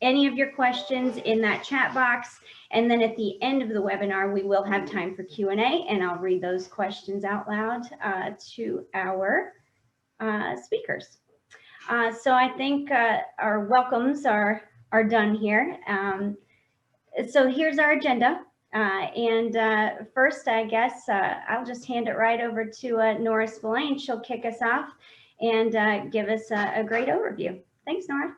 any of your questions in that chat box. And then at the end of the webinar, we will have time for Q&A, and I'll read those questions out loud to our speakers. So I think our welcomes are done here. So here's our agenda. First, I guess I'll just hand it right over to Nora Spillane. She'll kick us off and give us a great overview. Thanks, Nora.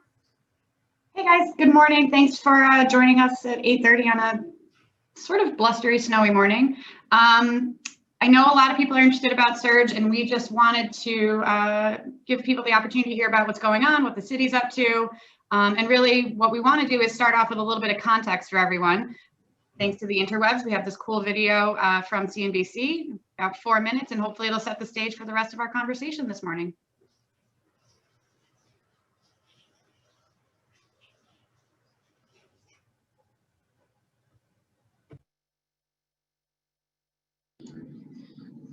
Hey guys, good morning. Thanks for joining us at 8:30 on a sort of blustery, snowy morning. I know a lot of people are interested about Surge, and we just wanted to give people the opportunity to hear about what's going on, what the city's up to, and really what we want to do is start off with a little bit of context for everyone. Thanks to the interwebs, we have this cool video from CNBC, about 4 minutes, and hopefully it'll set the stage for the rest of our conversation this morning.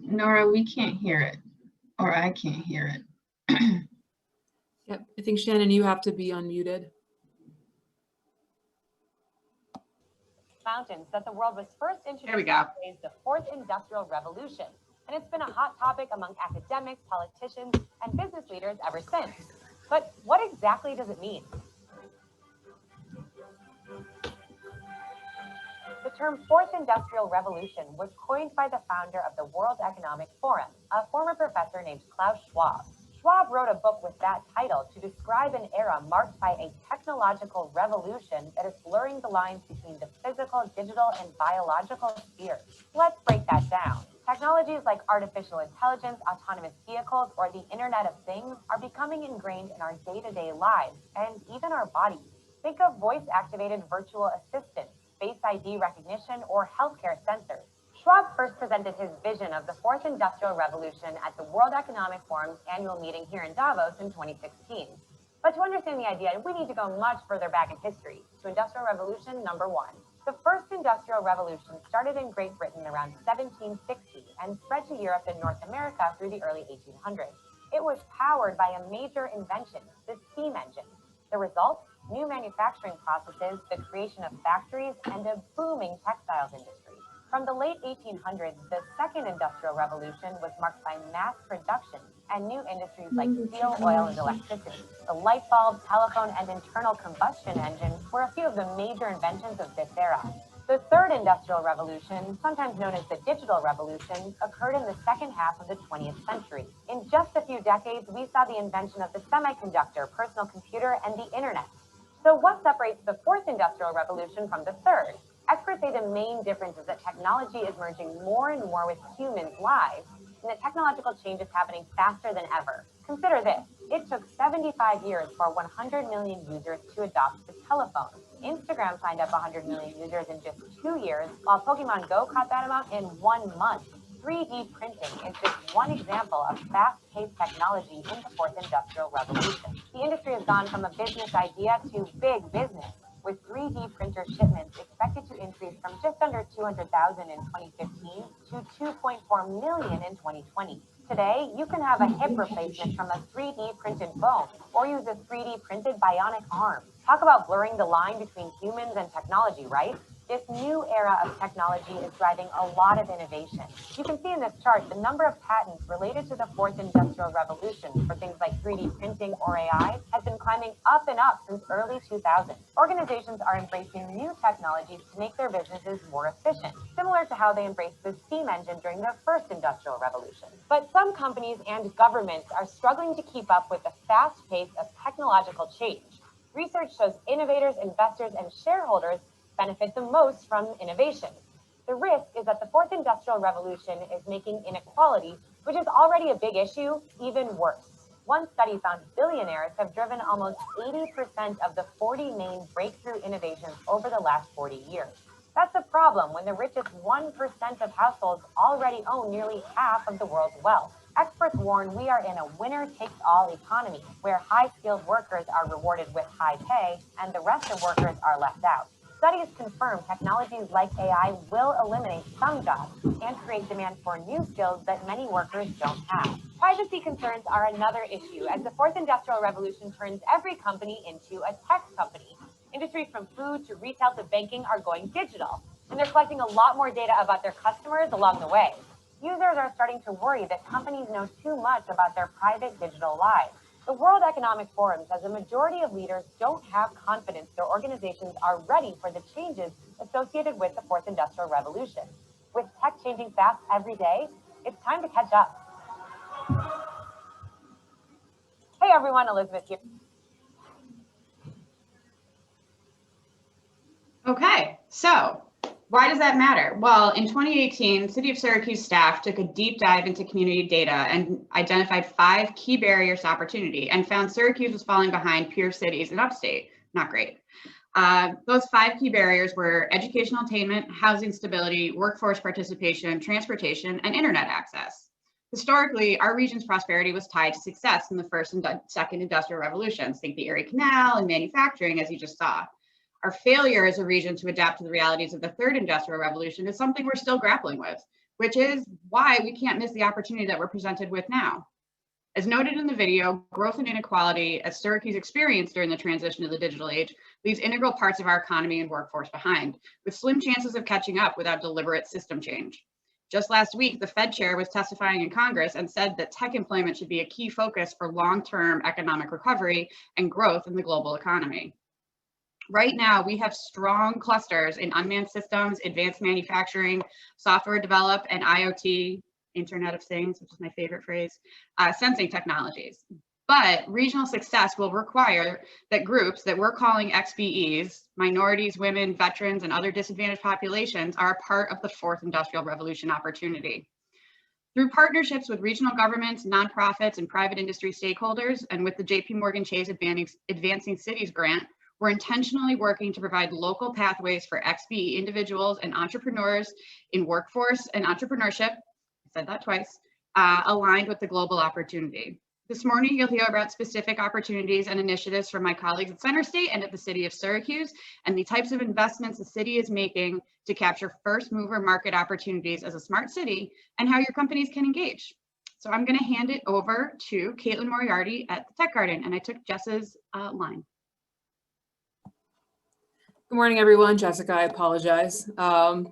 Nora, we can't hear it, or I can't hear it. Yep, I think Shannon, you have to be unmuted. Mountains that the world was first introduced There we go. to the fourth industrial revolution, and it's been a hot topic among academics, politicians, and business leaders ever since. But what exactly does it mean? The term fourth industrial revolution was coined by the founder of the World Economic Forum, a former professor named Klaus Schwab. Schwab wrote a book with that title to describe an era marked by a technological revolution that is blurring the lines between the physical, digital, and biological spheres. Let's break that down. Technologies like artificial intelligence, autonomous vehicles, or the Internet of Things are becoming ingrained in our day-to-day lives and even our bodies. Think of voice-activated virtual assistants, Face ID recognition, or healthcare sensors. Schwab first presented his vision of the fourth industrial revolution at the World Economic Forum's annual meeting here in Davos in 2016. But to understand the idea, we need to go much further back in history, to Industrial Revolution number 1. The first industrial revolution started in Great Britain around 1760 and spread to Europe and North America through the early 1800s. It was powered by a major invention, the steam engine. The result? New manufacturing processes, the creation of factories, and a booming textiles industry. From the late 1800s, the second industrial revolution was marked by mass production and new industries like steel, oil, and electricity. The light bulb, telephone, and internal combustion engine were a few of the major inventions of this era. The third industrial revolution, sometimes known as the digital revolution, occurred in the second half of the 20th century. In just a few decades, we saw the invention of the semiconductor, personal computer, and the internet. So what separates the fourth industrial revolution from the third? Experts say the main difference is that technology is merging more and more with humans' lives, and that technological change is happening faster than ever. Consider this. It took 75 years for 100 million users to adopt the telephone. Instagram signed up 100 million users in just 2 years, while Pokemon Go caught that amount in 1 month. 3D printing is just one example of fast-paced technology in the fourth industrial revolution. The industry has gone from a business idea to big business, with 3D printer shipments expected to increase from just under 200,000 in 2015 to 2.4 million in 2020. Today, you can have a hip replacement from a 3D printed bone or use a 3D printed bionic arm. Talk about blurring the line between humans and technology, right? This new era of technology is driving a lot of innovation. You can see in this chart the number of patents related to the fourth industrial revolution for things like 3D printing or AI has been climbing up and up since early 2000s. Organizations are embracing new technologies to make their businesses more efficient, similar to how they embraced the steam engine during the first industrial revolution. But some companies and governments are struggling to keep up with the fast pace of technological change. Research shows innovators, investors, and shareholders benefit the most from innovation. The risk is that the fourth industrial revolution is making inequality, which is already a big issue, even worse. One study found billionaires have driven almost 80% of the 40 main breakthrough innovations over the last 40 years. That's a problem when the richest 1% of households already own nearly half of the world's wealth. Experts warn we are in a winner-takes-all economy, where high-skilled workers are rewarded with high pay and the rest of workers are left out. Studies confirm technologies like AI will eliminate some jobs and create demand for new skills that many workers don't have. Privacy concerns are another issue as the fourth industrial revolution turns every company into a tech company. In Industries from food to retail to banking are going digital, and they're collecting a lot more data about their customers along the way. Users are starting to worry that companies know too much about their private digital lives. The World Economic Forum says a majority of leaders don't have confidence their organizations are ready for the changes associated with the fourth industrial revolution. With tech changing fast every day, it's time to catch up. Hey everyone, Elizabeth here. Okay, so why does that matter? Well, in 2018, City of Syracuse staff took a deep dive into community data and identified 5 key barriers to opportunity and found Syracuse was falling behind peer cities in upstate. Not great. Those 5 key barriers were educational attainment, housing stability, workforce participation, transportation, and internet access. Historically, our region's prosperity was tied to success in the first and second industrial revolutions. Think the Erie Canal and manufacturing, as you just saw. Our failure as a region to adapt to the realities of the third industrial revolution is something we're still grappling with, which is why we can't miss the opportunity that we're presented with now. As noted in the video, growth and inequality, as Syracuse experienced during the transition to the digital age, leaves integral parts of our economy and workforce behind, with slim chances of catching up without deliberate system change. Just last week, the Fed chair was testifying in Congress and said that tech employment should be a key focus for long-term economic recovery and growth in the global economy. Right now, we have strong clusters in unmanned systems, advanced manufacturing, software development, and IoT, Internet of Things, which is my favorite phrase, sensing technologies. But regional success will require that groups that we're calling XBEs, minorities, women, veterans, and other disadvantaged populations, are a part of the fourth industrial revolution opportunity. Through partnerships with regional governments, nonprofits, and private industry stakeholders, and with the JP Morgan Chase Advancing Cities grant, we're intentionally working to provide local pathways for XBE individuals and entrepreneurs in workforce and entrepreneurship, I said that twice, aligned with the global opportunity. This morning, you'll hear about specific opportunities and initiatives from my colleagues at Center State and at the City of Syracuse, and the types of investments the city is making to capture first mover market opportunities as a smart city, and how your companies can engage. So I'm going to hand it over to Caitlin Moriarty at the Tech Garden, and I took Jess's line. Good morning, everyone. Jessica, I apologize.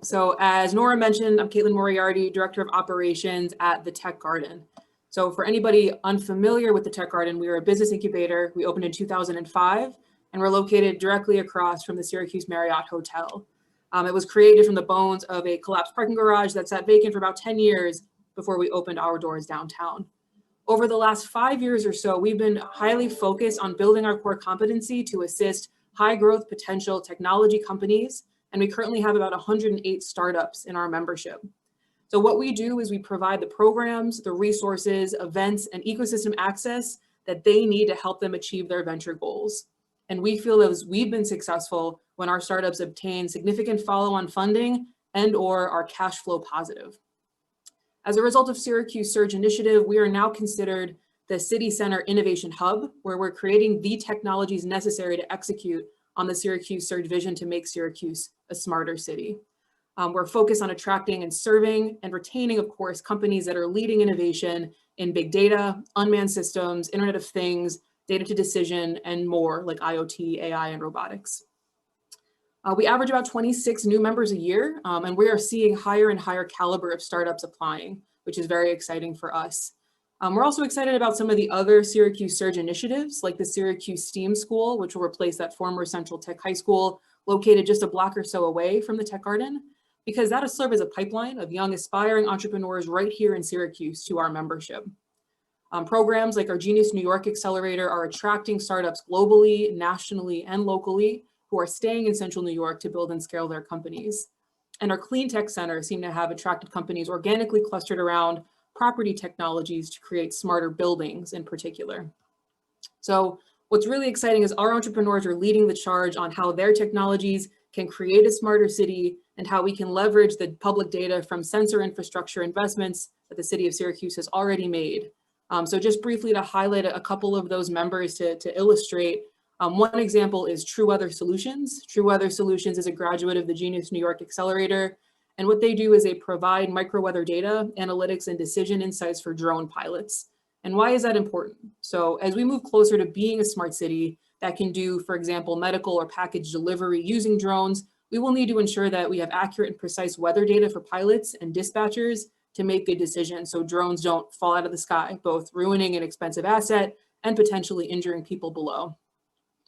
So as Nora mentioned, I'm Caitlin Moriarty, Director of Operations at the Tech Garden. So for anybody unfamiliar with the Tech Garden, we are a business incubator. We opened in 2005, and we're located directly across from the Syracuse Marriott Hotel. It was created from the bones of a collapsed parking garage that sat vacant for about 10 years before we opened our doors downtown. Over the last 5 years or so, we've been highly focused on building our core competency to assist high growth potential technology companies, and we currently have about 108 startups in our membership. So what we do is we provide the programs, the resources, events, and ecosystem access that they need to help them achieve their venture goals. And we feel as we've been successful when our startups obtain significant follow-on funding and or are cash flow positive. As a result of Syracuse Surge initiative, we are now considered the City Center Innovation Hub, where we're creating the technologies necessary to execute on the Syracuse Surge vision to make Syracuse a smarter city. We're focused on attracting and serving and retaining, of course, companies that are leading innovation in big data, unmanned systems, Internet of Things, data to decision, and more like IoT, AI, and robotics. We average about 26 new members a year, and we are seeing higher and higher caliber of startups applying, which is very exciting for us. We're also excited about some of the other Syracuse Surge initiatives, like the Syracuse STEAM School, which will replace that former Central Tech High School, located just a block or so away from the Tech Garden, because that'll serve as a pipeline of young aspiring entrepreneurs right here in Syracuse to our membership. Programs like our Genius New York Accelerator are attracting startups globally, nationally, and locally who are staying in Central New York to build and scale their companies. And our Clean Tech Center seem to have attracted companies organically clustered around property technologies to create smarter buildings in particular. So what's really exciting is our entrepreneurs are leading the charge on how their technologies can create a smarter city and how we can leverage the public data from sensor infrastructure investments that the City of Syracuse has already made. So just briefly to highlight a couple of those members to illustrate, one example is True Weather Solutions. True Weather Solutions is a graduate of the Genius New York Accelerator. And what they do is they provide microweather data, analytics, and decision insights for drone pilots. And why is that important? So as we move closer to being a smart city, that can do, for example, medical or package delivery using drones, we will need to ensure that we have accurate and precise weather data for pilots and dispatchers to make good decisions so drones don't fall out of the sky, both ruining an expensive asset and potentially injuring people below.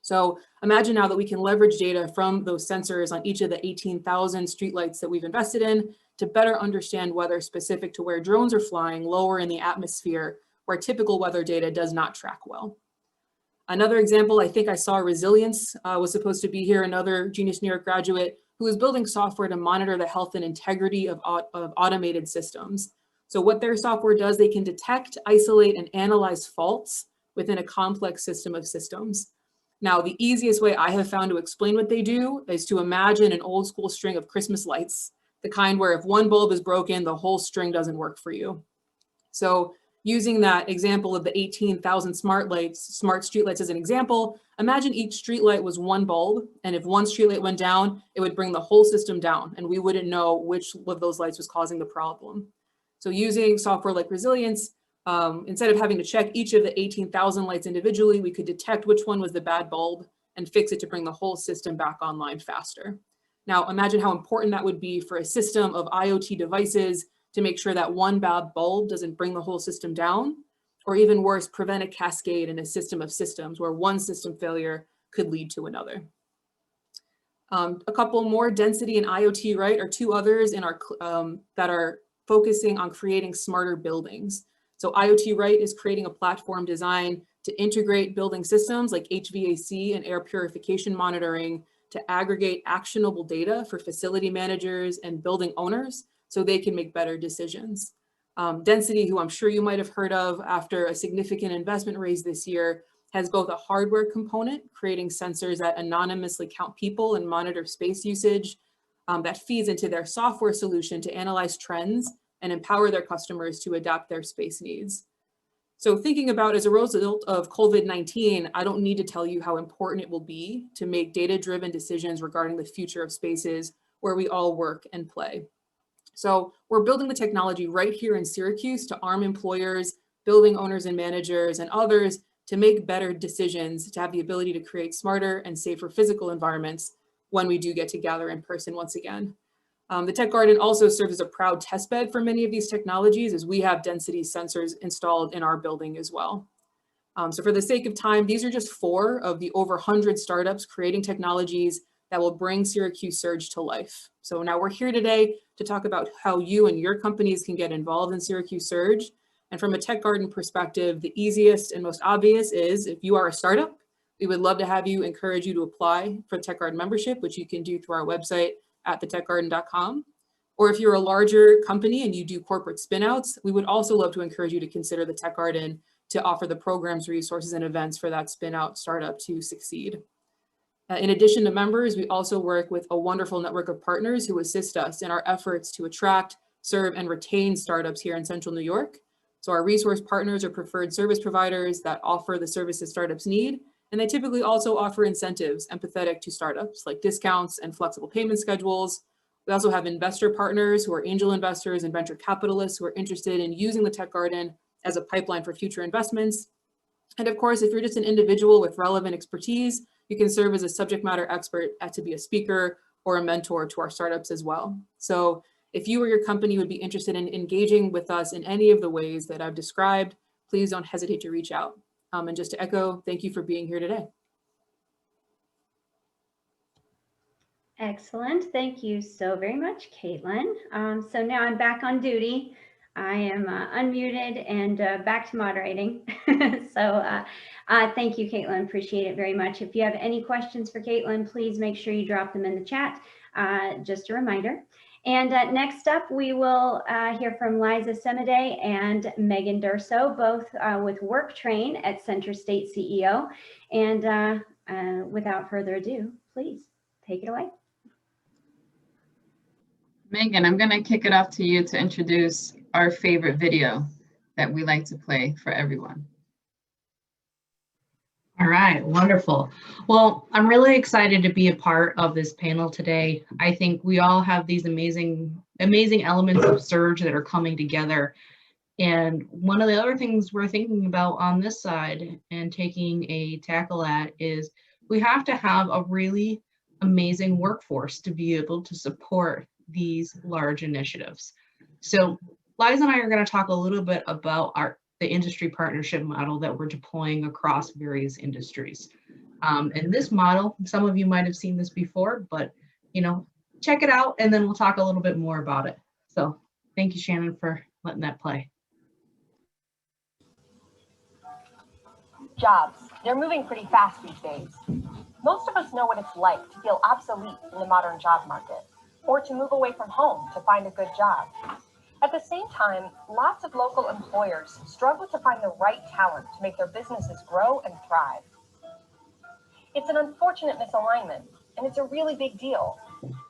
So imagine now that we can leverage data from those sensors on each of the 18,000 streetlights that we've invested in to better understand weather specific to where drones are flying lower in the atmosphere, where typical weather data does not track well. Another example, I think I saw Resilience was supposed to be here, another Genius New York graduate who is building software to monitor the health and integrity of automated systems. So what their software does, they can detect, isolate, and analyze faults within a complex system of systems. Now, the easiest way I have found to explain what they do is to imagine an old school string of Christmas lights, the kind where if one bulb is broken, the whole string doesn't work for you. So using that example of the 18,000 smart streetlights as an example, imagine each streetlight was one bulb, and if one streetlight went down, it would bring the whole system down, and we wouldn't know which of those lights was causing the problem. So using software like Resilience, instead of having to check each of the 18,000 lights individually, we could detect which one was the bad bulb and fix it to bring the whole system back online faster. Now, imagine how important that would be for a system of IoT devices to make sure that one bad bulb doesn't bring the whole system down, or even worse, prevent a cascade in a system of systems where one system failure could lead to another. A couple more, density and IoT Right are two others in our that are focusing on creating smarter buildings. So IoT Right is creating a platform designed to integrate building systems like HVAC and air purification monitoring to aggregate actionable data for facility managers and building owners so they can make better decisions. Density, who I'm sure you might have heard of after a significant investment raise this year, has both a hardware component, creating sensors that anonymously count people and monitor space usage, that feeds into their software solution to analyze trends and empower their customers to adapt their space needs. So thinking about as a result of COVID-19, I don't need to tell you how important it will be to make data-driven decisions regarding the future of spaces where we all work and play. So we're building the technology right here in Syracuse to arm employers, building owners and managers, and others to make better decisions, to have the ability to create smarter and safer physical environments when we do get to gather in person once again. The Tech Garden also serves as a proud testbed for many of these technologies, as we have density sensors installed in our building as well. So for the sake of time, these are just 4 of the over 100 startups creating technologies that will bring Syracuse Surge to life. So now we're here today to talk about how you and your companies can get involved in Syracuse Surge. And from a Tech Garden perspective, the easiest and most obvious is if you are a startup, we would love to encourage you to apply for the Tech Garden membership, which you can do through our website at thetechgarden.com. Or if you're a larger company and you do corporate spinouts, we would also love to encourage you to consider the Tech Garden to offer the programs, resources, and events for that spinout startup to succeed. In addition to members, we also work with a wonderful network of partners who assist us in our efforts to attract, serve, and retain startups here in Central New York. So our resource partners are preferred service providers that offer the services startups need, and they typically also offer incentives empathetic to startups like discounts and flexible payment schedules. We also have investor partners who are angel investors and venture capitalists who are interested in using the Tech Garden as a pipeline for future investments. And of course, if you're just an individual with relevant expertise, you can serve as a subject matter expert to be a speaker or a mentor to our startups as well. So if you or your company would be interested in engaging with us in any of the ways that I've described, please don't hesitate to reach out. And just to echo, thank you for being here today. Excellent. Thank you so very much, Caitlin. So now I'm back on duty. I am unmuted and back to moderating. So thank you, Caitlin. Appreciate it very much. If you have any questions for Caitlin, please make sure you drop them in the chat. Just a reminder. And next up, we will hear from Liza Semide and Megan Durso, both with WorkTrain at Center State CEO. And without further ado, please take it away. Megan, I'm going to kick it off to you to introduce our favorite video that we like to play for everyone. All right, wonderful. Well, I'm really excited to be a part of this panel today. I think we all have these amazing elements of Surge that are coming together And one of the other things we're thinking about on this side and taking a tackle at is we have to have a really amazing workforce to be able to support these large initiatives. So Liza and I are going to talk a little bit about the industry partnership model that we're deploying across various industries. And this model, some of you might have seen this before, but check it out and then we'll talk a little bit more about it. So thank you, Shannon, for letting that play. Jobs, they're moving pretty fast these days. Most of us know what it's like to feel obsolete in the modern job market, or to move away from home to find a good job. At the same time, lots of local employers struggle to find the right talent to make their businesses grow and thrive. It's an unfortunate misalignment, and it's a really big deal,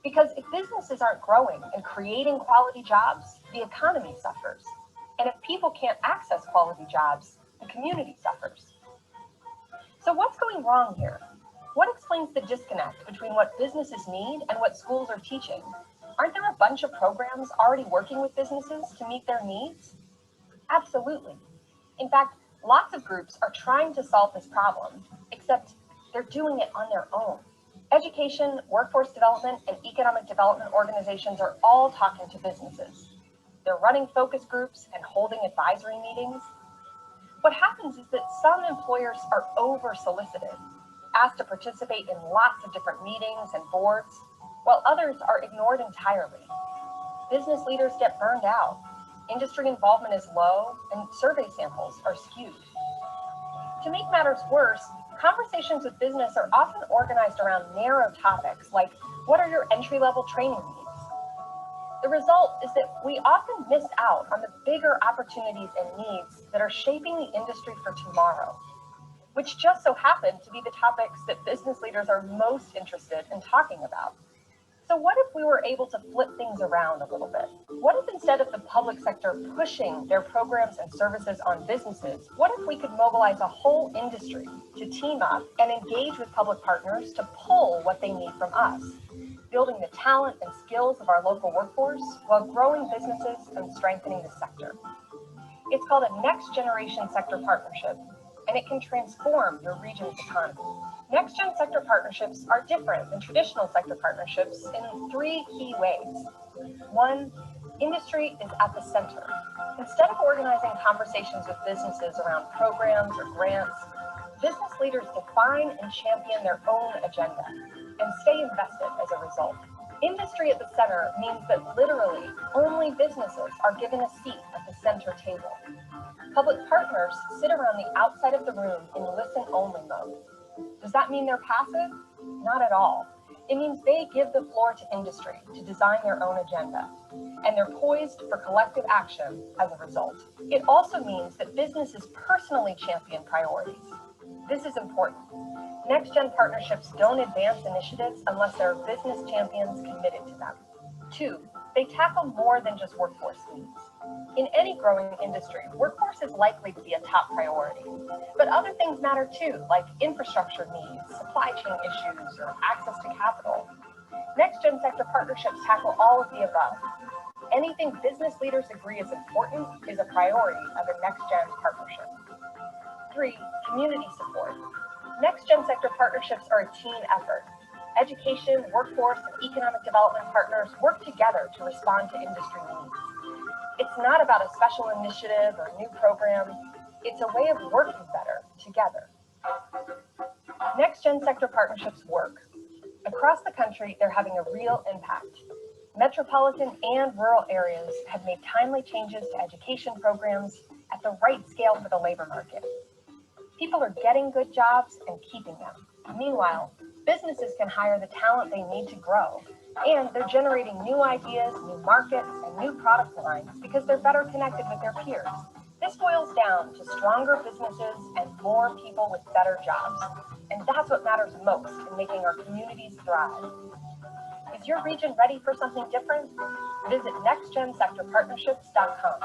because if businesses aren't growing and creating quality jobs, the economy suffers. And if people can't access quality jobs, the community suffers. So what's going wrong here? What explains the disconnect between what businesses need and what schools are teaching? Aren't there a bunch of programs already working with businesses to meet their needs? Absolutely. In fact, lots of groups are trying to solve this problem, except they're doing it on their own. Education, workforce development, and economic development organizations are all talking to businesses. They're running focus groups and holding advisory meetings. What happens is that some employers are over-solicited, asked to participate in lots of different meetings and boards, while others are ignored entirely. Business leaders get burned out, industry involvement is low, and survey samples are skewed. To make matters worse, conversations with business are often organized around narrow topics like, what are your entry-level training needs? The result is that we often miss out on the bigger opportunities and needs that are shaping the industry for tomorrow, which just so happen to be the topics that business leaders are most interested in talking about. So what if we were able to flip things around a little bit? What if instead of the public sector pushing their programs and services on businesses, what if we could mobilize a whole industry to team up and engage with public partners to pull what they need from us, building the talent and skills of our local workforce while growing businesses and strengthening the sector? It's called a next generation sector partnership, and it can transform your region's economy. Next gen sector partnerships are different than traditional sector partnerships in 3 key ways. 1, industry is at the center. Instead of organizing conversations with businesses around programs or grants, business leaders define and champion their own agenda and stay invested as a result. Industry at the center means that literally only businesses are given a seat at the center table. Public partners sit around the outside of the room in listen-only mode. Does that mean they're passive? Not at all. It means they give the floor to industry to design their own agenda, and they're poised for collective action as a result. It also means that businesses personally champion priorities. This is important. Next-gen partnerships don't advance initiatives unless there are business champions committed to them. 2, they tackle more than just workforce needs. In any growing industry, workforce is likely to be a top priority, but other things matter too, like infrastructure needs, supply chain issues, or access to capital. Next-gen sector partnerships tackle all of the above. Anything business leaders agree is important is a priority of a next-gen partnership. 3, community support. Next-gen sector partnerships are a team effort. Education, workforce, and economic development partners work together to respond to industry needs. It's not about a special initiative or new program. It's a way of working better together. Next-gen sector partnerships work. Across the country, they're having a real impact. Metropolitan and rural areas have made timely changes to education programs at the right scale for the labor market. People are getting good jobs and keeping them. Meanwhile, businesses can hire the talent they need to grow, and they're generating new ideas, new markets, and new product lines because they're better connected with their peers. This boils down to stronger businesses and more people with better jobs. And that's what matters most in making our communities thrive. Is your region ready for something different? Visit nextgensectorpartnerships.com.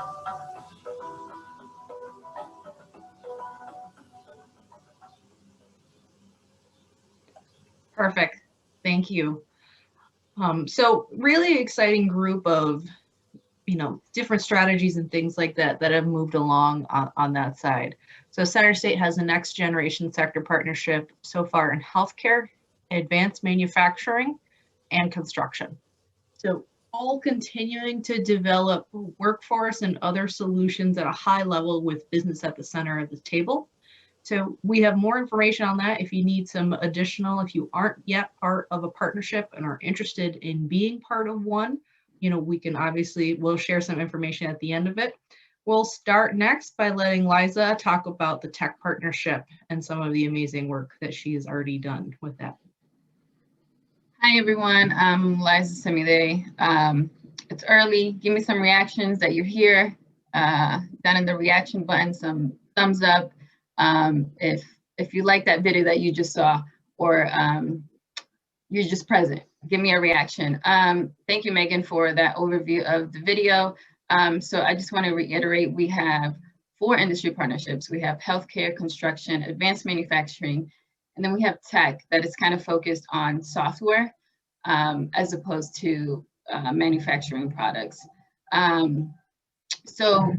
Perfect. Thank you. So really exciting group of different strategies and things like that that have moved along on that side. So Center State has a next generation sector partnership so far in healthcare, advanced manufacturing, and construction. So all continuing to develop workforce and other solutions at a high level with business at the center of the table. So we have more information on that if you need some additional, if you aren't yet part of a partnership and are interested in being part of one, we can we'll share some information at the end of it. We'll start next by letting Liza talk about the tech partnership and some of the amazing work that she has already done with that. Hi, everyone. I'm Liza Semile. It's early. Give me some reactions that you're here. Down in the reaction button, some thumbs up. If you like that video that you just saw, or you're just present, give me a reaction. Thank you, Megan, for that overview of the video. So I just want to reiterate, we have 4 industry partnerships. We have healthcare, construction, advanced manufacturing, and then we have tech that is kind of focused on software as opposed to manufacturing products. So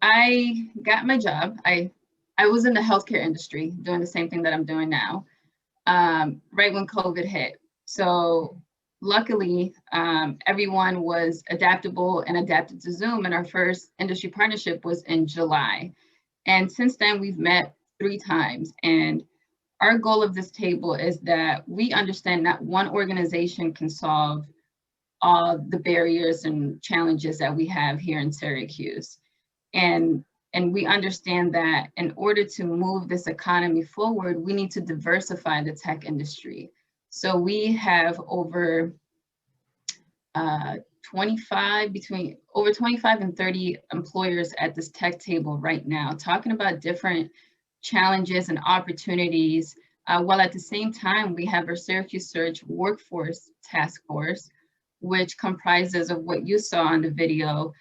I got my job. I was in the healthcare industry doing the same thing that I'm doing now, right when COVID hit. So luckily, everyone was adaptable and adapted to Zoom, and our first industry partnership was in July. And since then, we've met 3 times. And our goal of this table is that we understand that one organization can solve all the barriers and challenges that we have here in Syracuse. And we understand that in order to move this economy forward, we need to diversify the tech industry. So we have over 25 and 30 employers at this tech table right now, talking about different challenges and opportunities, while at the same time, we have our Syracuse Surge Workforce Task Force, which comprises of what you saw on the video,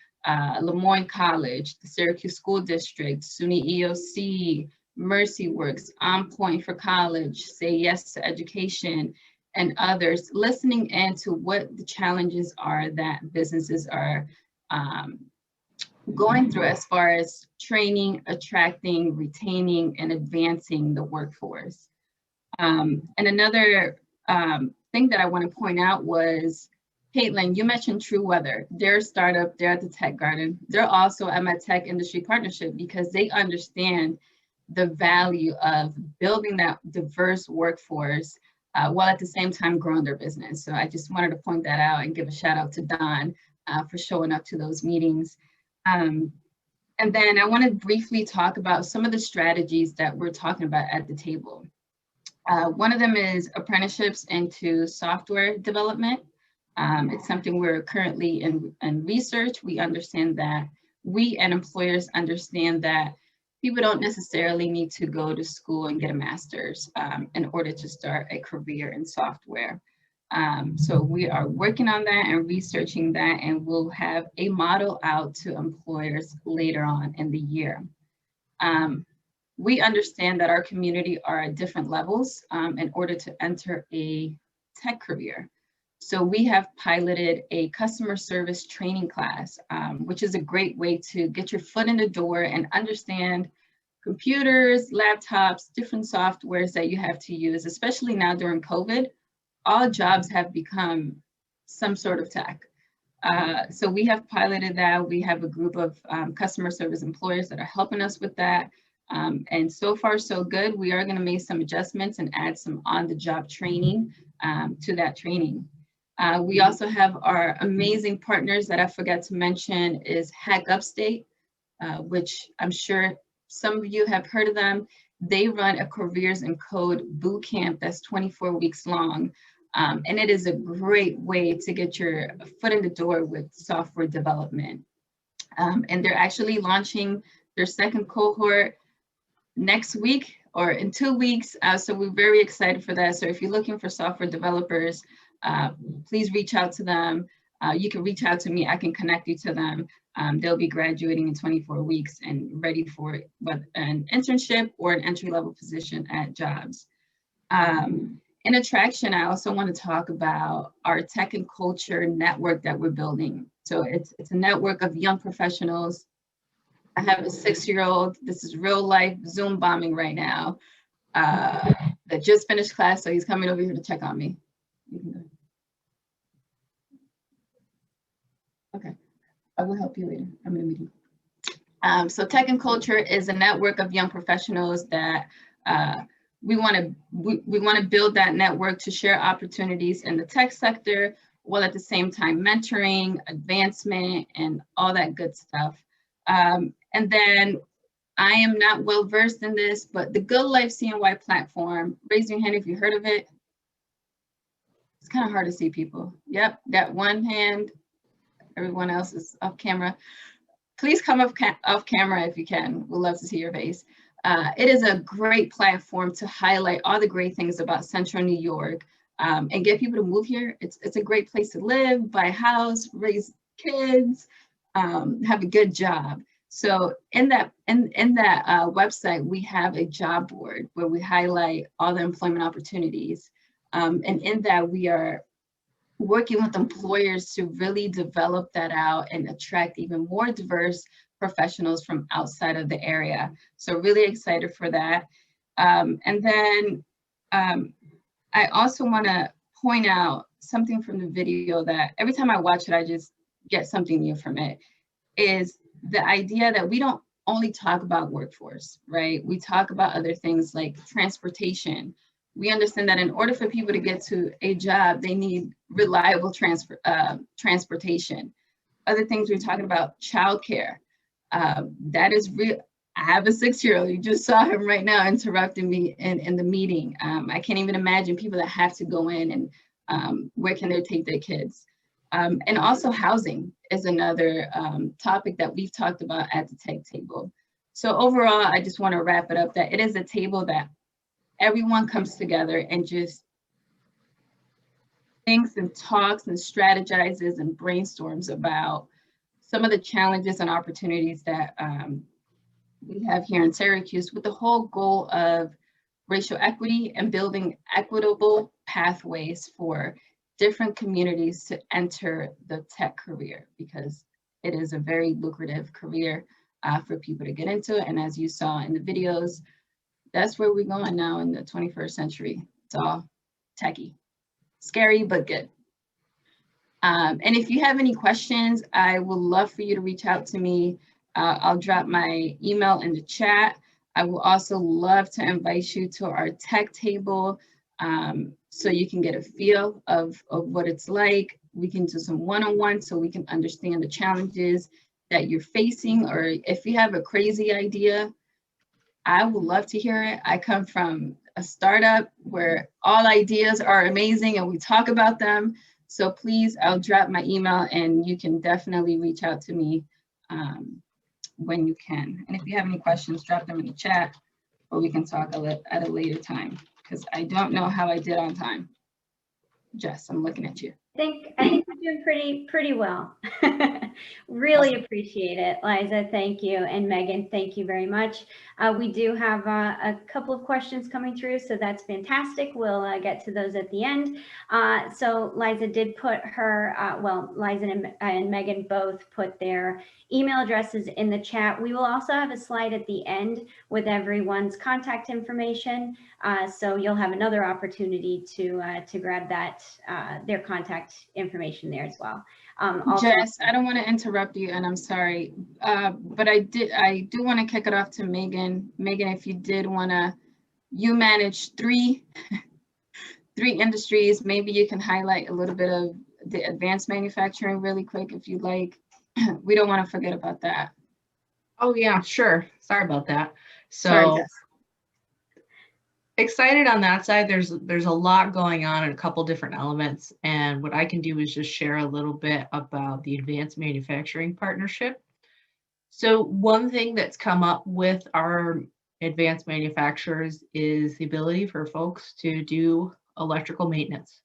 Lemoyne College, the Syracuse School District, SUNY EOC, Mercy Works, On Point for College, Say Yes to Education, and others, listening into what the challenges are that businesses are going through as far as training, attracting, retaining, and advancing the workforce. And another thing that I want to point out was, Caitlin, you mentioned True Weather. They're a startup, they're at the Tech Garden. They're also at my tech industry partnership because they understand the value of building that diverse workforce while at the same time growing their business. So I just wanted to point that out and give a shout out to Don for showing up to those meetings. And then I want to briefly talk about some of the strategies that we're talking about at the table. One of them is apprenticeships into software development. It's something we're currently in research. We understand that we and employers understand that people don't necessarily need to go to school and get a master's in order to start a career in software. So we are working on that and researching that, and we'll have a model out to employers later on in the year. We understand that our community are at different levels in order to enter a tech career. So we have piloted a customer service training class, which is a great way to get your foot in the door and understand computers, laptops, different softwares that you have to use, especially now during COVID. All jobs have become some sort of tech. So we have piloted that. We have a group of customer service employers that are helping us with that. And so far, so good. We are going to make some adjustments and add some on-the-job training to that training. We also have our amazing partners that I forgot to mention is Hack Upstate, which I'm sure some of you have heard of them. They run a careers in code boot camp that's 24 weeks long. And it is a great way to get your foot in the door with software development. And they're actually launching their second cohort next week or in 2 weeks. So we're very excited for that. So if you're looking for software developers, please reach out to them. You can reach out to me. I can connect you to them. They'll be graduating in 24 weeks and ready for an internship or an entry-level position at jobs. In attraction, I also want to talk about our tech and culture network that we're building. So it's a network of young professionals. I have a 6-year-old. This is real life Zoom bombing right now. That just finished class, so he's coming over here to check on me. Okay, I will help you later. I'm in a meeting. So Tech and Culture is a network of young professionals that we want to build that network to share opportunities in the tech sector, while at the same time mentoring, advancement, and all that good stuff. And then I am not well versed in this, but the Good Life CNY platform, raise your hand if you heard of it. It's kind of hard to see people. Yep, got one hand. Everyone else is off camera. Please come off camera if you can. We'd love to see your face. It is a great platform to highlight all the great things about Central New York and get people to move here. It's a great place to live, buy a house, raise kids, have a good job. So in that website, we have a job board where we highlight all the employment opportunities. And in that, we are working with employers to really develop that out and attract even more diverse professionals from outside of the area. So really excited for that. And then I also want to point out something from the video that every time I watch it, I just get something new from it, is the idea that we don't only talk about workforce, right? We talk about other things like transportation. We understand that in order for people to get to a job, they need reliable transportation. Other things we're talking about, childcare. That is real. I have a 6-year-old. You just saw him right now interrupting me in the meeting. I can't even imagine people that have to go in and where can they take their kids? And also housing is another topic that we've talked about at the tech table. So overall, I just want to wrap it up that it is a table that everyone comes together and just thinks and talks and strategizes and brainstorms about some of the challenges and opportunities that we have here in Syracuse, with the whole goal of racial equity and building equitable pathways for different communities to enter the tech career, because it is a very lucrative career for people to get into. And as you saw in the videos, that's where we're going now in the 21st century. It's all techie, scary, but good. And if you have any questions, I would love for you to reach out to me. I'll drop my email in the chat. I will also love to invite you to our tech table so you can get a feel of what it's like. We can do some one-on-one so we can understand the challenges that you're facing, or if you have a crazy idea, I would love to hear it. I come from a startup where all ideas are amazing and we talk about them. So please, I'll drop my email and you can definitely reach out to me when you can. And if you have any questions, drop them in the chat or we can talk at a later time, because I don't know how I did on time. Jess, I'm looking at you. I think we're doing pretty well. Really appreciate it, Liza. Thank you. And Megan, thank you very much. We do have a couple of questions coming through, so that's fantastic. We'll get to those at the end. So Liza did put her, Liza and Megan both put their email addresses in the chat. We will also have a slide at the end with everyone's contact information. So you'll have another opportunity to grab that, their contact information there as well. Jess, I don't want to interrupt you, and I'm sorry, but I do want to kick it off to Megan. Megan, if you did want to, you manage three industries. Maybe you can highlight a little bit of the advanced manufacturing really quick, if you'd like. We don't want to forget about that. Oh yeah, sure. Sorry about that. So Sorry, Jess. Excited on that side. There's a lot going on in a couple different elements, and what I can do is just share a little bit about the advanced manufacturing partnership. So one thing that's come up with our advanced manufacturers is the ability for folks to do electrical maintenance.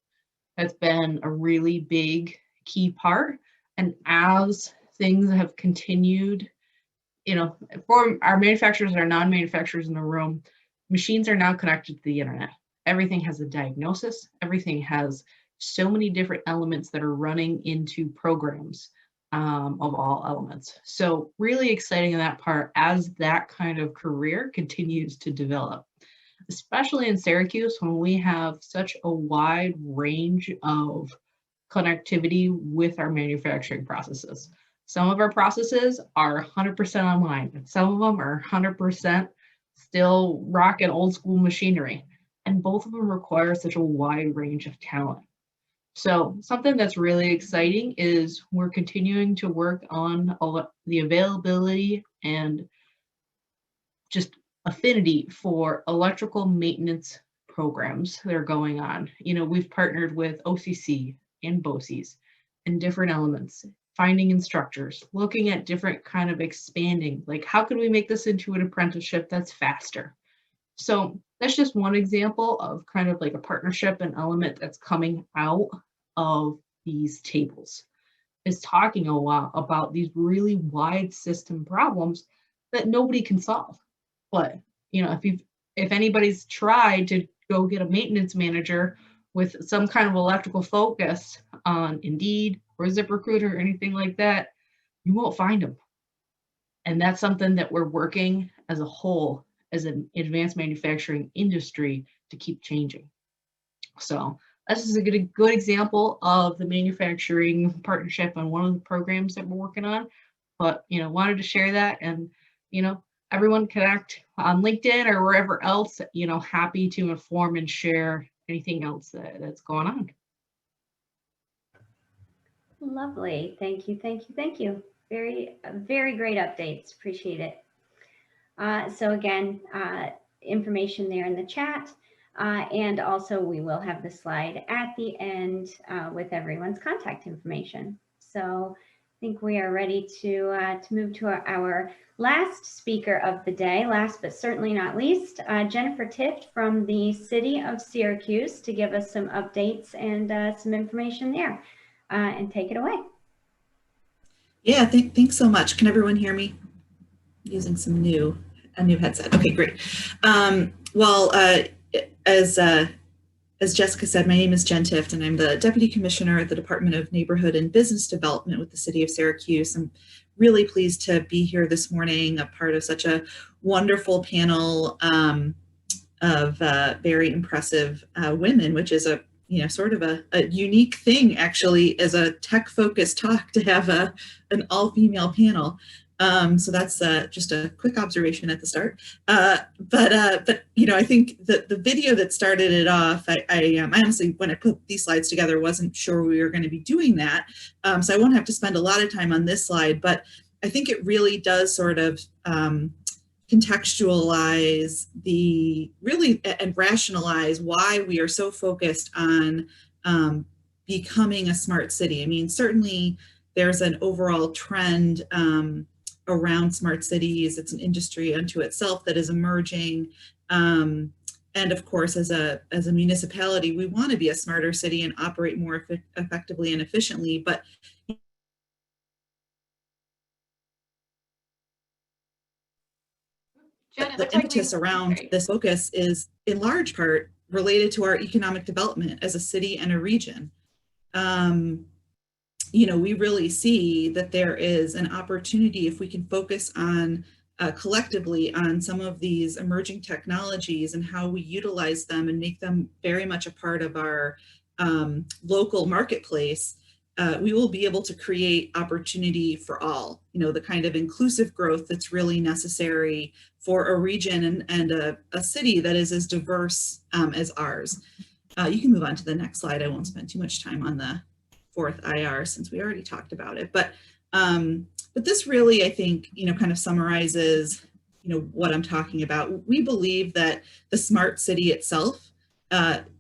That's been a really big key part, and as things have continued, for our manufacturers and our non-manufacturers in the room, machines are now connected to the internet. everything has a diagnosis, everything has so many different elements that are running into programs of all elements. So really exciting in that part as that kind of career continues to develop, especially in Syracuse when we have such a wide range of connectivity with our manufacturing processes. Some of our processes are 100% online, and some of them are 100% still rocking old school machinery. And both of them require such a wide range of talent. So something that's really exciting is we're continuing to work on the availability and just affinity for electrical maintenance programs that are going on. You know, we've partnered with OCC and BOCES and different elements, finding instructors, looking at different kind of expanding, like how can we make this into an apprenticeship that's faster? So that's just one example of kind of like a partnership and element that's coming out of these tables, is talking a lot about these really wide system problems that nobody can solve. But, you know, if anybody's tried to go get a maintenance manager with some kind of electrical focus on Indeed or ZipRecruiter or anything like that, you won't find them. And that's something that we're working as a whole, as an advanced manufacturing industry, to keep changing. So this is a good example of the manufacturing partnership on one of the programs that we're working on. But, you know, wanted to share that, and, you know, everyone connect on LinkedIn or wherever else, you know, happy to inform and share anything else that's going on. Lovely. Thank you. Thank you. Thank you. Very, very great updates. Appreciate it. So again, information there in the chat. And also we will have the slide at the end with everyone's contact information. So I think we are ready to move to our last speaker of the day, last but certainly not least, Jennifer Tift from the City of Syracuse, to give us some updates and some information there. And take it away. Yeah, thanks so much. Can everyone hear me? Using a new headset. Okay, great. As Jessica said, my name is Jen Tift, and I'm the Deputy Commissioner at the Department of Neighborhood and Business Development with the City of Syracuse. I'm really pleased to be here this morning, a part of such a wonderful panel of very impressive women, which is sort of a unique thing, actually, as a tech-focused talk, to have an all-female panel. So that's just a quick observation at the start. But you know, I think that the video that started it off, I honestly, when I put these slides together, wasn't sure we were going to be doing that. So I won't have to spend a lot of time on this slide, but I think it really does sort of contextualize and rationalize why we are so focused on becoming a smart city. I mean, certainly there's an overall trend around smart cities. It's an industry unto itself that is emerging. And of course, as a municipality, we want to be a smarter city and operate more effectively and efficiently. But the impetus around this focus is in large part related to our economic development as a city and a region. You know, we really see that there is an opportunity, if we can focus on collectively on some of these emerging technologies and how we utilize them and make them very much a part of our local marketplace, we will be able to create opportunity for all, you know, the kind of inclusive growth that's really necessary for a region and a city that is as diverse as ours. You can move on to the next slide. I won't spend too much time on the fourth IR since we already talked about it. But this really, I think, you know, kind of summarizes, you know, what I'm talking about. We believe that the smart city itself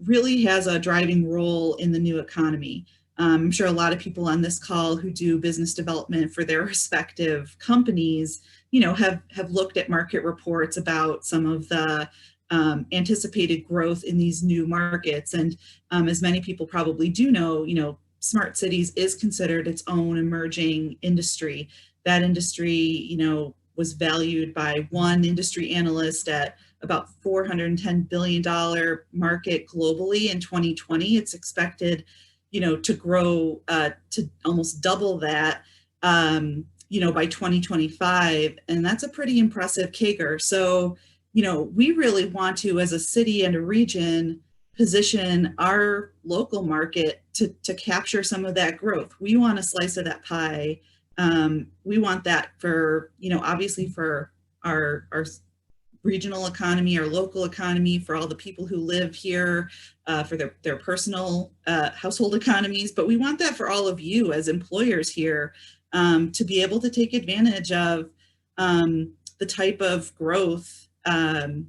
really has a driving role in the new economy. I'm sure a lot of people on this call who do business development for their respective companies, you know, have looked at market reports about some of the anticipated growth in these new markets. And as many people probably do know, you know, smart cities is considered its own emerging industry. That industry, you know, was valued by one industry analyst at about $410 billion market globally in 2020. It's expected, to grow to almost double that, by 2025. And that's a pretty impressive CAGR. So, we really want to, as a city and a region, position our local market to capture some of that growth. We want a slice of that pie. We want that for, obviously for our regional economy, our local economy, for all the people who live here, for their personal household economies. But we want that for all of you as employers here, to be able to take advantage of the type of growth and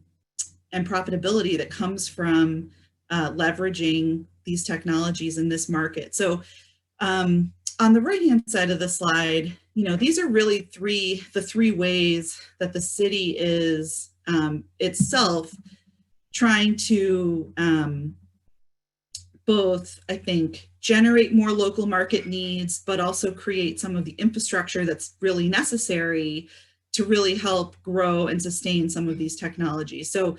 profitability that comes from leveraging these technologies in this market. So on the right-hand side of the slide, these are really the three ways that the city is itself trying to both, I think, generate more local market needs, but also create some of the infrastructure that's really necessary to really help grow and sustain some of these technologies. So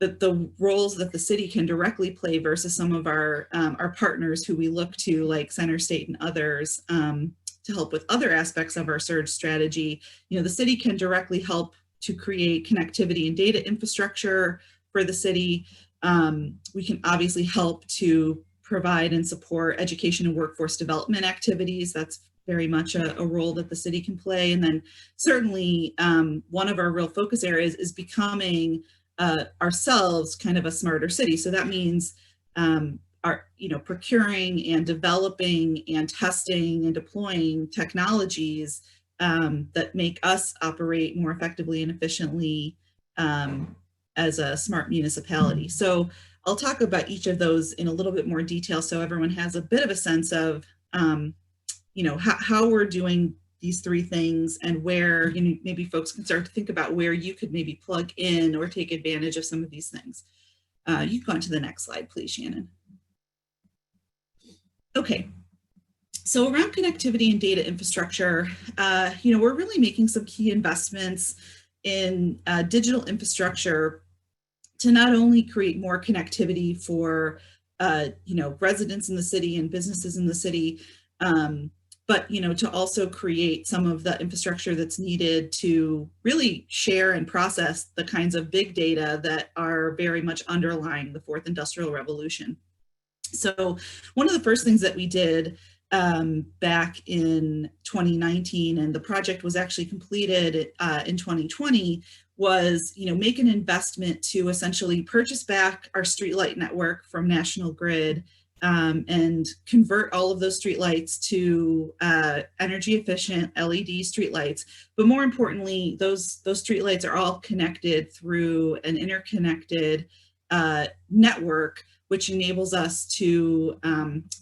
the roles that the city can directly play versus some of our partners who we look to, like Center State and others, to help with other aspects of our surge strategy. The city can directly help to create connectivity and data infrastructure for the city. We can obviously help to provide and support education and workforce development activities. That's very much a role that the city can play. And then certainly one of our real focus areas is becoming ourselves kind of a smarter city. So that means procuring and developing and testing and deploying technologies that make us operate more effectively and efficiently as a smart municipality. So I'll talk about each of those in a little bit more detail so everyone has a bit of a sense of how we're doing these three things, and where maybe folks can start to think about where you could maybe plug in or take advantage of some of these things. You can go on to the next slide, please, Shannon. Okay, so around connectivity and data infrastructure, we're really making some key investments in digital infrastructure to not only create more connectivity for residents in the city and businesses in the city, but to also create some of the infrastructure that's needed to really share and process the kinds of big data that are very much underlying the fourth industrial revolution. So one of the first things that we did back in 2019, and the project was actually completed in 2020, was make an investment to essentially purchase back our streetlight network from National Grid, and convert all of those streetlights to energy efficient LED streetlights. But more importantly, those streetlights are all connected through an interconnected network, which enables us to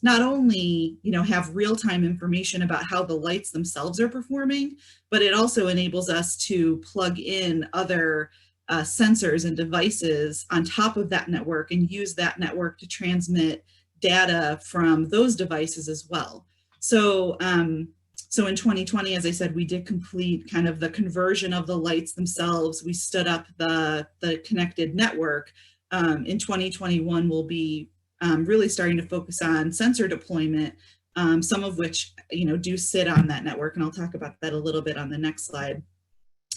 not only have real-time information about how the lights themselves are performing, but it also enables us to plug in other sensors and devices on top of that network and use that network to transmit data from those devices as well. So so in 2020, as I said, we did complete kind of the conversion of the lights themselves. We stood up the connected network. In 2021, we'll be really starting to focus on sensor deployment, some of which do sit on that network, and I'll talk about that a little bit on the next slide.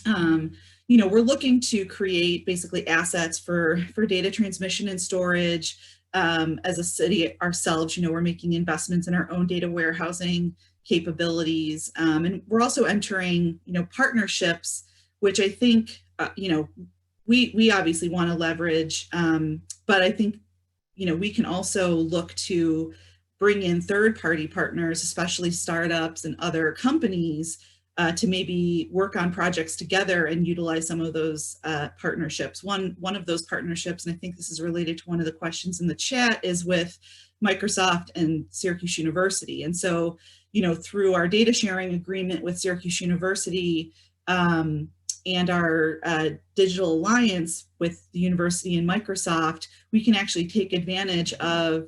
We're looking to create basically assets for data transmission and storage. As a city ourselves, we're making investments in our own data warehousing capabilities, and we're also entering partnerships, which I think we obviously want to leverage, but I think we can also look to bring in third-party partners, especially startups and other companies, to maybe work on projects together and utilize some of those partnerships. One of those partnerships, and I think this is related to one of the questions in the chat, is with Microsoft and Syracuse University. And so, through our data sharing agreement with Syracuse University and our digital alliance with the university and Microsoft, we can actually take advantage of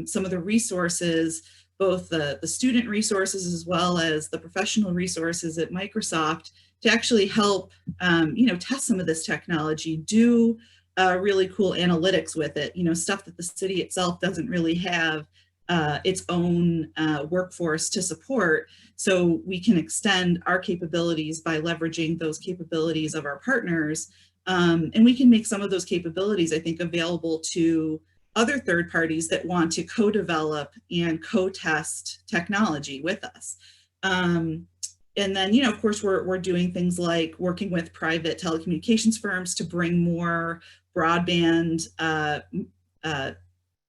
some of the resources, both the student resources as well as the professional resources at Microsoft, to actually help test some of this technology, do really cool analytics with it, stuff that the city itself doesn't really have its own workforce to support. So we can extend our capabilities by leveraging those capabilities of our partners. And we can make some of those capabilities, I think, available to other third parties that want to co-develop and co-test technology with us. And then, of course, we're doing things like working with private telecommunications firms to bring more broadband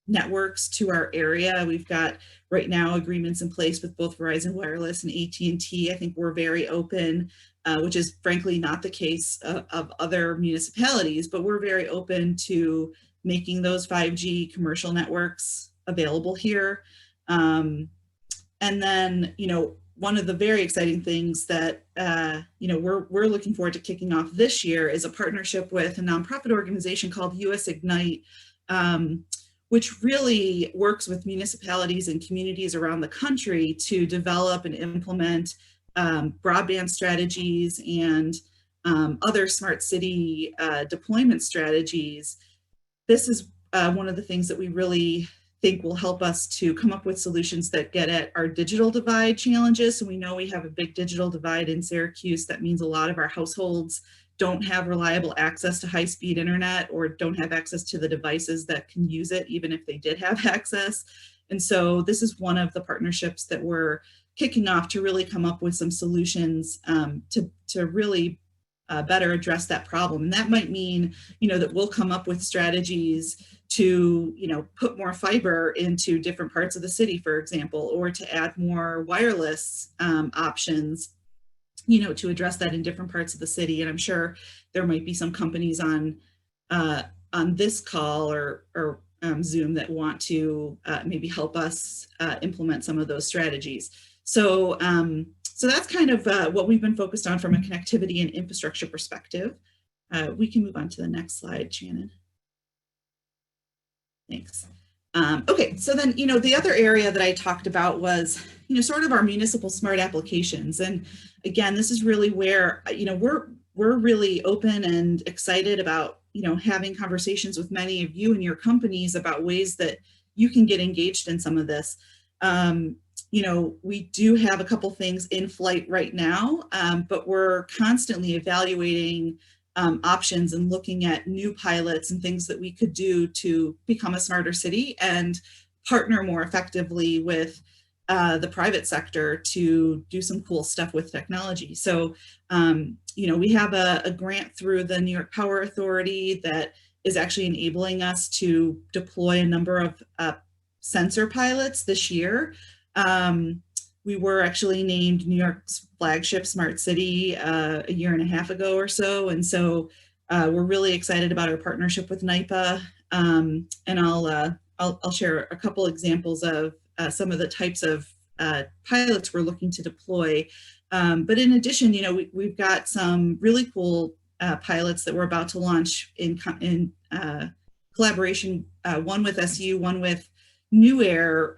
networks to our area. We've got right now agreements in place with both Verizon Wireless and AT&T. I think we're very open, which is frankly not the case of other municipalities, but we're very open to making those 5G commercial networks available here. And then, one of the very exciting things that, we're looking forward to kicking off this year is a partnership with a nonprofit organization called US Ignite, which really works with municipalities and communities around the country to develop and implement broadband strategies and other smart city deployment strategies. This is one of the things that we really think will help us to come up with solutions that get at our digital divide challenges. So we know we have a big digital divide in Syracuse. That means a lot of our households don't have reliable access to high-speed internet or don't have access to the devices that can use it, even if they did have access. And so this is one of the partnerships that we're kicking off to really come up with some solutions to really better address that problem. And that might mean, that we'll come up with strategies to, put more fiber into different parts of the city, for example, or to add more wireless options, to address that in different parts of the city. And I'm sure there might be some companies on this call or Zoom that want to maybe help us implement some of those strategies. So that's kind of what we've been focused on from a connectivity and infrastructure perspective. We can move on to the next slide, Shannon. Thanks. Okay, so then, the other area that I talked about was, sort of our municipal smart applications. And again, this is really where, we're really open and excited about, having conversations with many of you and your companies about ways that you can get engaged in some of this. We do have a couple things in flight right now, but we're constantly evaluating options and looking at new pilots and things that we could do to become a smarter city and partner more effectively with the private sector to do some cool stuff with technology. So, we have a grant through the New York Power Authority that is actually enabling us to deploy a number of sensor pilots this year. We were actually named New York's flagship smart city a year and a half ago or so. And so we're really excited about our partnership with NYPA. And I'll share a couple examples of some of the types of pilots we're looking to deploy. But in addition, we've got some really cool pilots that we're about to launch in collaboration, one with SU, one with New Air,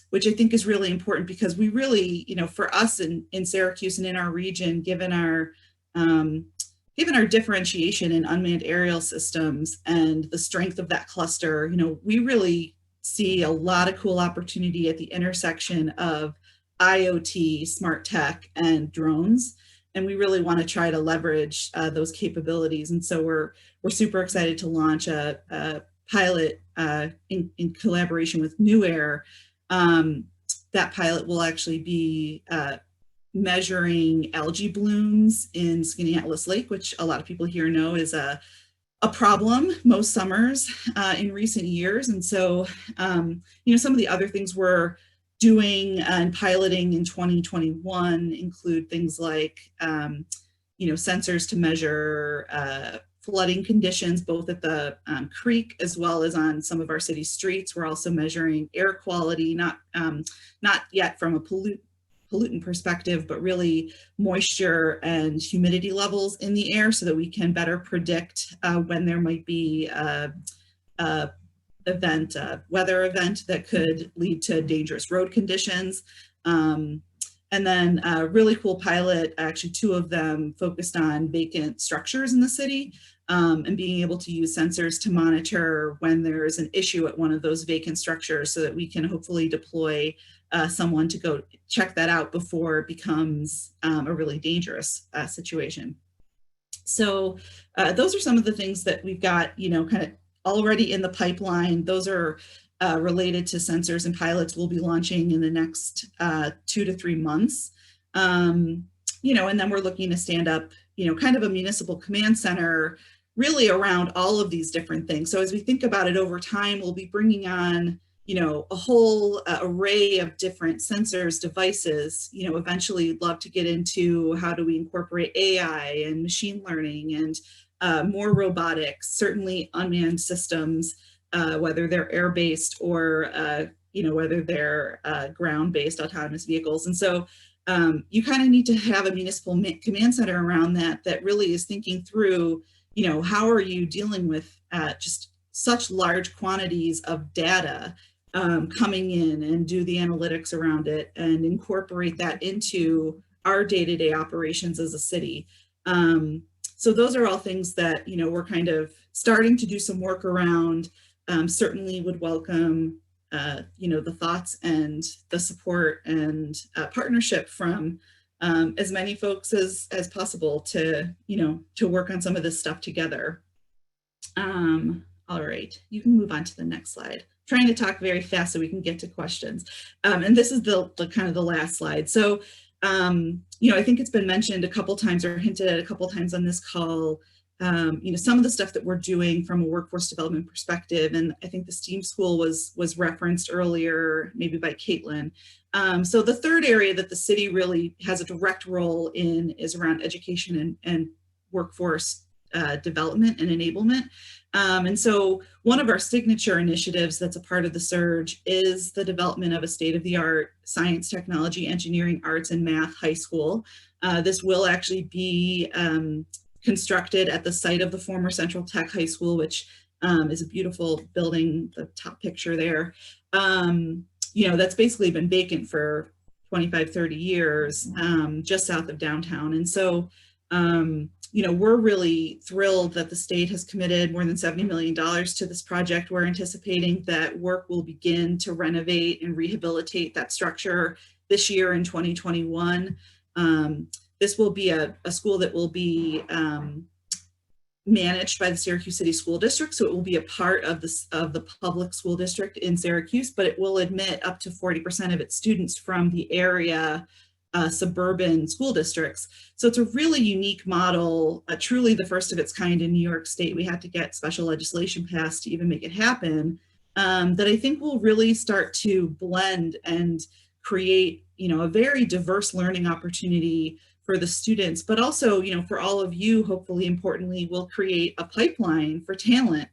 which I think is really important because we really, for us in Syracuse and in our region, given our differentiation in unmanned aerial systems and the strength of that cluster, we really see a lot of cool opportunity at the intersection of IoT, smart tech, and drones. And we really want to try to leverage those capabilities. And so we're super excited to launch a pilot in collaboration with New Air. That pilot will actually be measuring algae blooms in Skaneateles Lake, which a lot of people here know is a problem most summers in recent years. And so, some of the other things we're doing and piloting in 2021 include things like, sensors to measure flooding conditions, both at the creek as well as on some of our city streets. We're also measuring air quality, not yet from a pollutant perspective, but really moisture and humidity levels in the air so that we can better predict when there might be a weather event that could lead to dangerous road conditions. And then a really cool pilot, actually two of them focused on vacant structures in the city. and being able to use sensors to monitor when there's an issue at one of those vacant structures so that we can hopefully deploy someone to go check that out before it becomes a really dangerous situation. So those are some of the things that we've got, kind of already in the pipeline. Those are related to sensors and pilots we'll be launching in the next 2 to 3 months. And then we're looking to stand up, kind of a municipal command center really around all of these different things. So as we think about it over time, we'll be bringing on, a whole array of different sensors, devices, eventually love to get into how do we incorporate AI and machine learning and more robotics, certainly unmanned systems, whether they're air-based or, whether they're ground-based autonomous vehicles. And so you kind of need to have a municipal command center around that really is thinking through, how are you dealing with just such large quantities of data coming in, and do the analytics around it and incorporate that into our day-to-day operations as a city. So those are all things that, we're kind of starting to do some work around. Certainly would welcome, the thoughts and the support and partnership from as many folks as possible to, to work on some of this stuff together. All right, you can move on to the next slide. Trying to talk very fast so we can get to questions. And this is the kind of the last slide. So, I think it's been mentioned a couple times or hinted at a couple times on this call, some of the stuff that we're doing from a workforce development perspective. And I think the STEAM school was referenced earlier, maybe by Caitlin. So the third area that the city really has a direct role in is around education and workforce development and enablement. And so one of our signature initiatives that's a part of the Surge is the development of a state-of-the-art science, technology, engineering, arts, and math high school. This will actually be constructed at the site of the former Central Tech High School, which is a beautiful building, the top picture there. That's basically been vacant for 25, 30 years, just south of downtown. And so, we're really thrilled that the state has committed more than $70 million to this project. We're anticipating that work will begin to renovate and rehabilitate that structure this year in 2021. This will be a school that will be managed by the Syracuse City School District. So it will be a part of the public school district in Syracuse, but it will admit up to 40% of its students from the area suburban school districts. So it's a really unique model, truly the first of its kind in New York State. We had to get special legislation passed to even make it happen, that I think will really start to blend and create, a very diverse learning opportunity for the students, but also, for all of you, hopefully importantly, will create a pipeline for talent,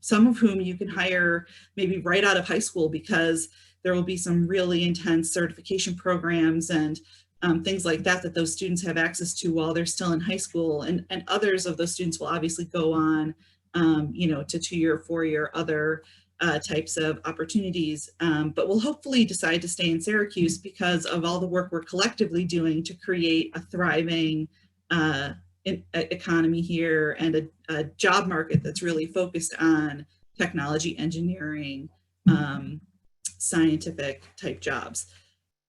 some of whom you can hire maybe right out of high school, because there will be some really intense certification programs and things like that those students have access to while they're still in high school. And others of those students will obviously go on, to 2-year, 4-year, other types of opportunities, but we'll hopefully decide to stay in Syracuse because of all the work we're collectively doing to create a thriving economy here and a job market that's really focused on technology, engineering, scientific type jobs.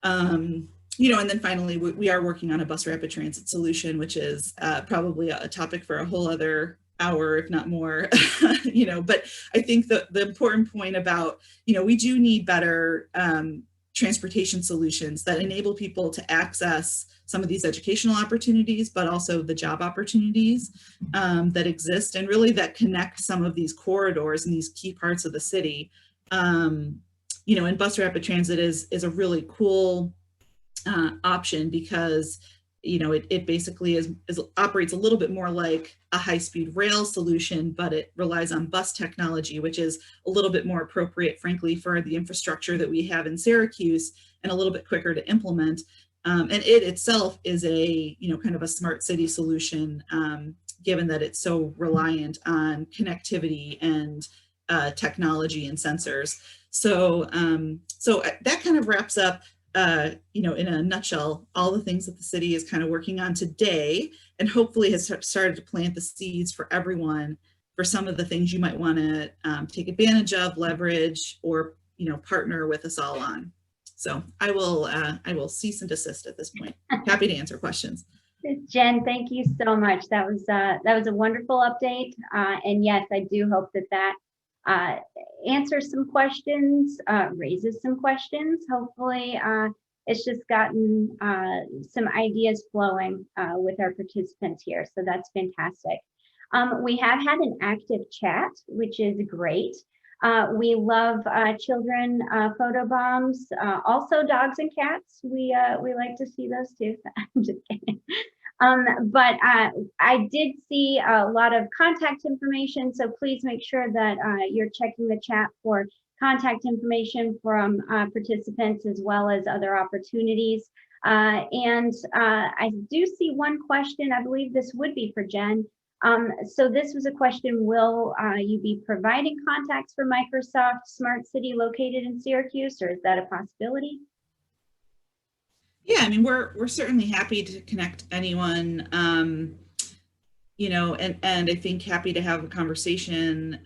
And then finally, we are working on a bus rapid transit solution, which is probably a topic for a whole other hour, if not more, but I think the important point about, we do need better transportation solutions that enable people to access some of these educational opportunities, but also the job opportunities that exist, and really that connect some of these corridors and these key parts of the city. And bus rapid transit is a really cool option because, it basically operates a little bit more like a high-speed rail solution, but it relies on bus technology, which is a little bit more appropriate, frankly, for the infrastructure that we have in Syracuse and a little bit quicker to implement. And it itself is a, kind of a smart city solution, given that it's so reliant on connectivity and technology and sensors. So that kind of wraps up you know, in a nutshell, all the things that the city is kind of working on today, and hopefully has started to plant the seeds for everyone for some of the things you might want to take advantage of, leverage, or, you know, partner with us all on. So I will cease and desist at this point. Happy to answer questions. Jen, thank you so much. That was a wonderful update. And yes, I do hope that answers some questions, raises some questions. Hopefully, it's just gotten some ideas flowing with our participants here. So that's fantastic. We have had an active chat, which is great. We love children photo bombs, also dogs and cats. We like to see those too. I'm just kidding. But I did see a lot of contact information, so please make sure that you're checking the chat for contact information from participants as well as other opportunities. And I do see one question. I believe this would be for Jen. So this was a question, will you be providing contacts for Microsoft Smart City located in Syracuse, or is that a possibility? Yeah, I mean, we're certainly happy to connect anyone, you know, and I think happy to have a conversation,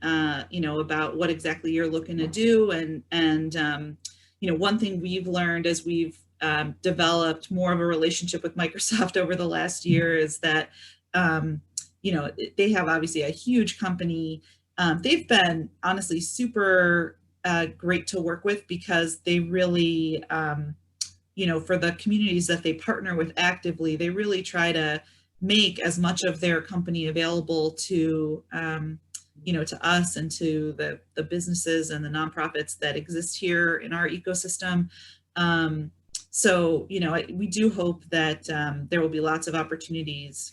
you know, about what exactly you're looking to do. And you know, one thing we've learned as we've developed more of a relationship with Microsoft over the last year is that, you know, they have obviously a huge company. They've been honestly super great to work with, because they really, you know, for the communities that they partner with actively, they really try to make as much of their company available to, you know, to us and to the businesses and the nonprofits that exist here in our ecosystem. So, you know, we do hope that there will be lots of opportunities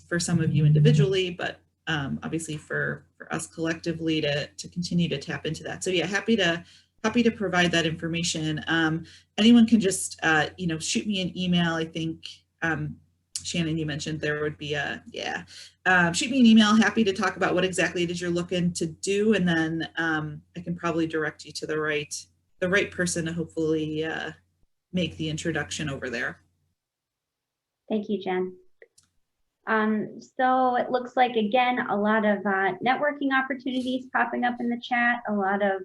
for some of you individually, but obviously for us collectively to continue to tap into that. So yeah, happy to provide that information. Anyone can just, you know, shoot me an email. I think, Shannon, you mentioned there would be shoot me an email. Happy to talk about what exactly it is you're looking to do. And then I can probably direct you to the right person to hopefully make the introduction over there. Thank you, Jen. So it looks like, again, a lot of networking opportunities popping up in the chat, a lot of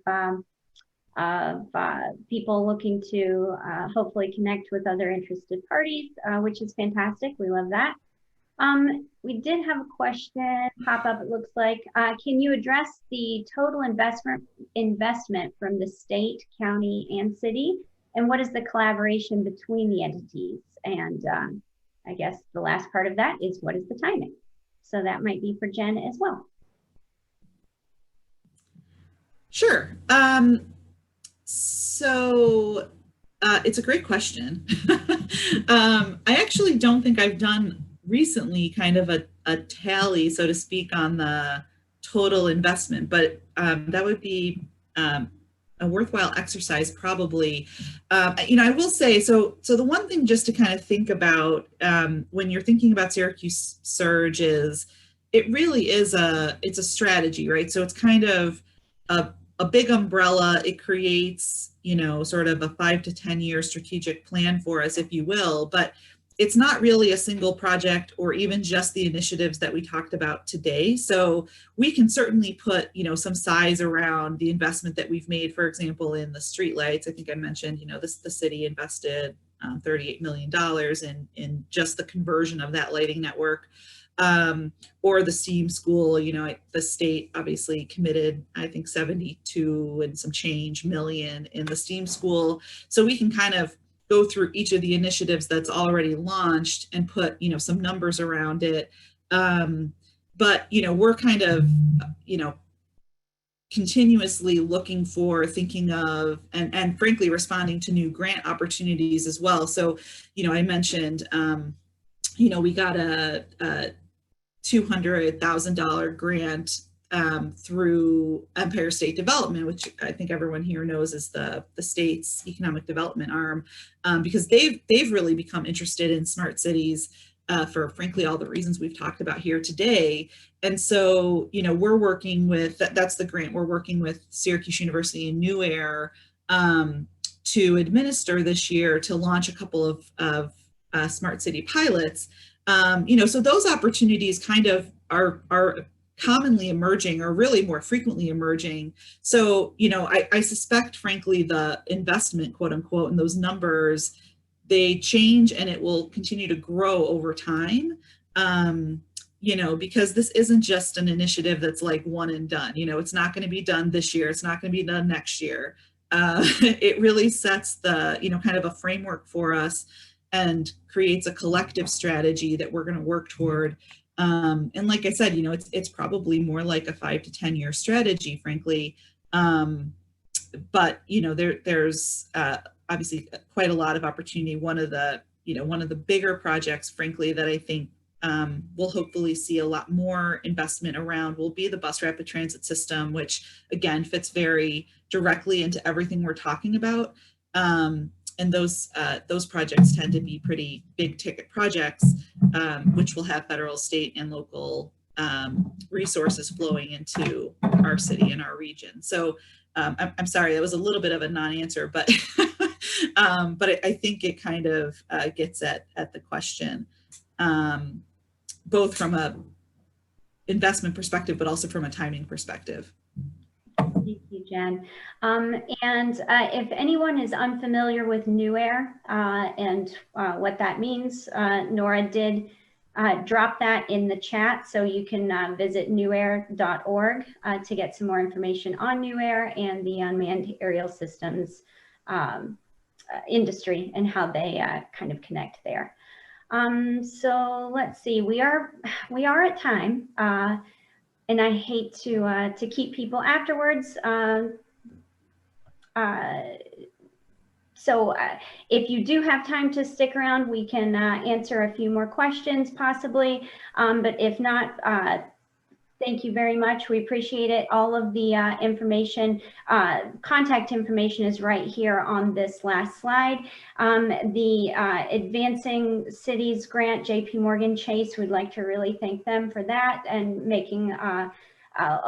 people looking to hopefully connect with other interested parties, which is fantastic. We love that. We did have a question pop up, it looks like. Can you address the total investment from the state, county, and city? And what is the collaboration between the entities? And I guess the last part of that is, what is the timing? So that might be for Jen as well. Sure. So it's a great question. I actually don't think I've done recently kind of a tally, so to speak, on the total investment, but that would be a worthwhile exercise probably. You know, I will say, so the one thing just to kind of think about when you're thinking about Syracuse Surge is, it really is it's a strategy, right? So it's kind of a big umbrella. It creates, you know, sort of a 5 to 10 year strategic plan for us, if you will, but it's not really a single project or even just the initiatives that we talked about today. So we can certainly put, you know, some size around the investment that we've made, for example, in the streetlights. I think I mentioned, you know, the city invested $38 million in just the conversion of that lighting network. Or the STEAM school, you know, the state obviously committed, I think 72 and some change million in the STEAM school. So we can kind of go through each of the initiatives that's already launched and put, you know, some numbers around it. But, you know, we're kind of, you know, continuously looking for, thinking of, and frankly, responding to new grant opportunities as well. So, you know, I mentioned, you know, we got a $200,000 grant through Empire State Development, which I think everyone here knows is the state's economic development arm, because they've really become interested in smart cities for frankly all the reasons we've talked about here today. And so, you know, we're working with, that's the grant, we're working with Syracuse University and New Air to administer this year to launch a couple of smart city pilots. So those opportunities kind of are commonly emerging, or really more frequently emerging. So, I suspect, frankly, the investment, quote unquote, in those numbers, they change and it will continue to grow over time. Because this isn't just an initiative that's like one and done. It's not going to be done this year. It's not going to be done next year. It really sets the, kind of a framework for us and creates a collective strategy that we're going to work toward. And like I said, it's probably more like a 5 to 10 year strategy, frankly. But there's obviously quite a lot of opportunity. One of the bigger projects, frankly, that I think we'll hopefully see a lot more investment around will be the bus rapid transit system, which again fits very directly into everything we're talking about. And those projects tend to be pretty big ticket projects, which will have federal, state, and local resources flowing into our city and our region. So I'm sorry, that was a little bit of a non-answer, but but I think it kind of gets at the question, both from a investment perspective, but also from a timing perspective. Thank you, Jen. And if anyone is unfamiliar with New Air and what that means, Nora did drop that in the chat, so you can visit newair.org to get some more information on New Air and the unmanned aerial systems industry and how they kind of connect there. So let's see, we are at time. And I hate to keep people afterwards. So if you do have time to stick around, we can answer a few more questions possibly. But if not, thank you very much. We appreciate it. All of the information, contact information is right here on this last slide. The Advancing Cities Grant, JP Morgan Chase, would like to really thank them for that and making a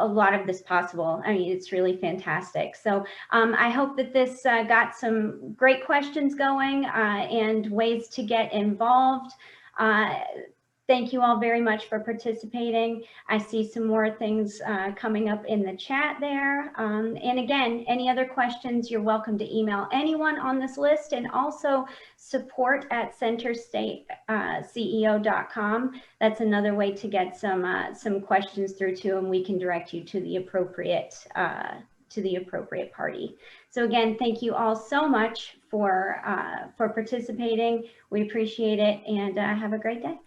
lot of this possible. I mean, it's really fantastic. So I hope that this got some great questions going and ways to get involved. Thank you all very much for participating. I see some more things coming up in the chat there. And again, any other questions, you're welcome to email anyone on this list, and also support@centerstateceo.com. That's another way to get some questions through to, and we can direct you to the appropriate party. So again, thank you all so much for participating. We appreciate it, and have a great day.